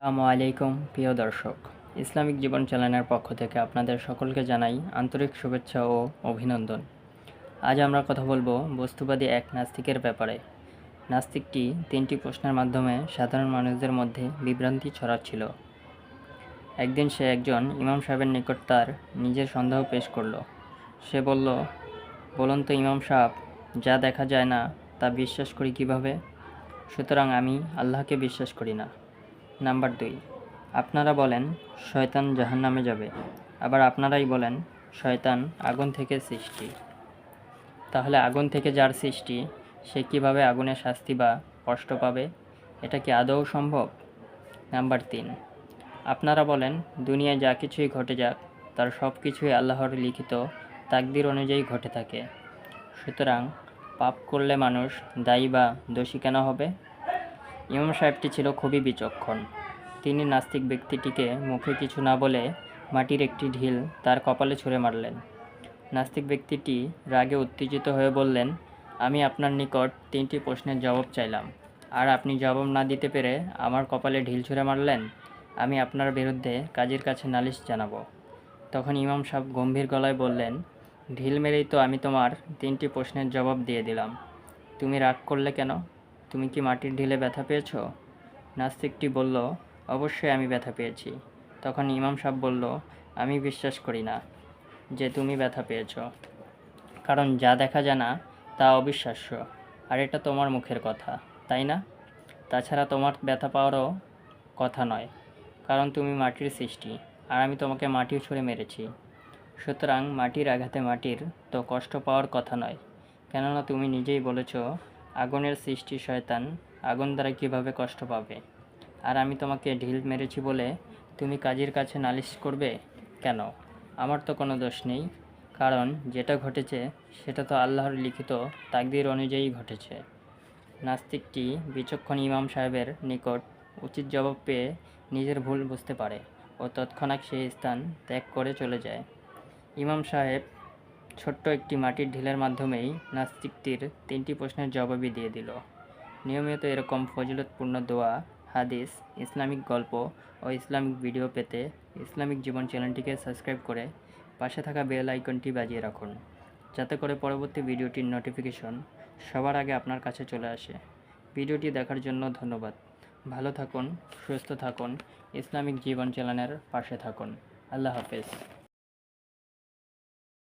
আসসালামু আলাইকুম প্রিয় দর্শক, ইসলামিক জীবন চ্যানেলের পক্ষ থেকে আপনাদের সকলকে জানাই আন্তরিক শুভেচ্ছা ও অভিনন্দন। আজ আমরা কথা বলবো বস্তুবাদী এক নাস্তিকের ব্যাপারে। নাস্তিকটি 3টি প্রশ্নের মাধ্যমে সাধারণ মানুষদের মধ্যে বিভ্রান্তি ছড়াচ্ছিল। একদিন সে একজন ইমাম সাহেবের নিকট তার নিজের সন্দেহ পেশ করল। সে বলল, বলুন তো ইমাম সাহেব, যা দেখা যায় না তা বিশ্বাস করি কিভাবে? সুতরাং আমি আল্লাহকে বিশ্বাস করি না। নাম্বার 2, আপনারা বলেন শয়তান জাহান্নামে যাবে, আবার আপনারাই বলেন শয়তান আগুন থেকে সৃষ্টি। তাহলে আগুন থেকে যার সৃষ্টি সে কিভাবে আগুনের শাস্তি বা কষ্ট পাবে? এটা কি আদৌ সম্ভব? নাম্বার 3, আপনারা বলেন দুনিয়ায় যা কিছুই ঘটে যাক তার সব কিছুই আল্লাহর লিখিত তাকদির অনুযায়ী ঘটে থাকে। সুতরাং পাপ করলে মানুষ দায়ী বা দোষী কেন হবে? ইমাম সাহেবটি ছিল খুবই বিচক্ষণ। তিনি নাস্তিক ব্যক্তিটিকে মুখে কিছু না বলে মাটির একটি ঢিল তার কপালে ছুঁড়ে মারলেন। নাস্তিক ব্যক্তিটি রাগে উত্তেজিত হয়ে বললেন, আমি আপনার নিকট 3টি প্রশ্নের জবাব চাইলাম, আর আপনি জবাব না দিতে পেরে আমার কপালে ঢিল ছুঁড়ে মারলেন। আমি আপনার বিরুদ্ধে কাজীর কাছে নালিশ জানাবো। তখন ইমাম সাহেব গম্ভীর গলায় বললেন, ঢিল মেরেই তো আমি তোমার 3টি প্রশ্নের জবাব দিয়ে দিলাম। তুমি রাগ করলে কেন? তুমি কি মাটির ঢিলে ব্যথা পেয়েছ? নাস্তিকটি বলল, অবশ্যই আমি ব্যথা পেয়েছি। তখন ইমাম সাহেব বলল, আমি বিশ্বাস করি না যে তুমি ব্যথা পেয়েছ, কারণ যা দেখা যায় না তা অবিশ্বাস্য, আর এটা তোমার মুখের কথা, তাই না? তাছাড়া তোমার ব্যথা পাওয়ারও কথা নয়, কারণ তুমি মাটির সৃষ্টি, আর আমি তোমাকে মাটি ছুঁড়ে মেরেছি। সুতরাং মাটির আঘাতে মাটির তো কষ্ট পাওয়ার কথা নয়, কেননা তুমি নিজেই বলেছ আগুনের সৃষ্টি শয়তান, আগুন দ্বারা কীভাবে কষ্ট পাবে। আর আমি তোমাকে ঢিল মেরেছি বলে তুমি কাজীর কাছে নালিশ করবে কেন? আমার তো কোনো দোষ নেই, কারণ যেটা ঘটেছে সেটা তো আল্লাহর লিখিত তাকদীর অনুযায়ী ঘটেছে। নাস্তিকটি বিচক্ষণ ইমাম সাহেবের নিকট উচিত জবাব পেয়ে নিজের ভুল বুঝতে পারে ও তৎক্ষণাৎ সেই স্থান ত্যাগ করে চলে যায়। ইমাম সাহেব ছোট্ট একটি মাটির ঢিলের মাধ্যমেই নাস্তিকটির 3টি প্রশ্নের জবাবই দিয়ে দিল। নিয়মিত এরকম ফজিলতপূর্ণ দোয়া, হাদিস, ইসলামিক গল্প ও ইসলামিক ভিডিও পেতে ইসলামিক জীবন চ্যানেলটিকে সাবস্ক্রাইব করে পাশে থাকা বেল আইকনটি বাজিয়ে রাখুন, যাতে করে পরবর্তী ভিডিওটির নোটিফিকেশন সবার আগে আপনার কাছে চলে আসে। ভিডিওটি দেখার জন্য ধন্যবাদ। ভালো থাকুন, সুস্থ থাকুন, ইসলামিক জীবন চ্যানেলের পাশে থাকুন। আল্লাহ হাফেজ।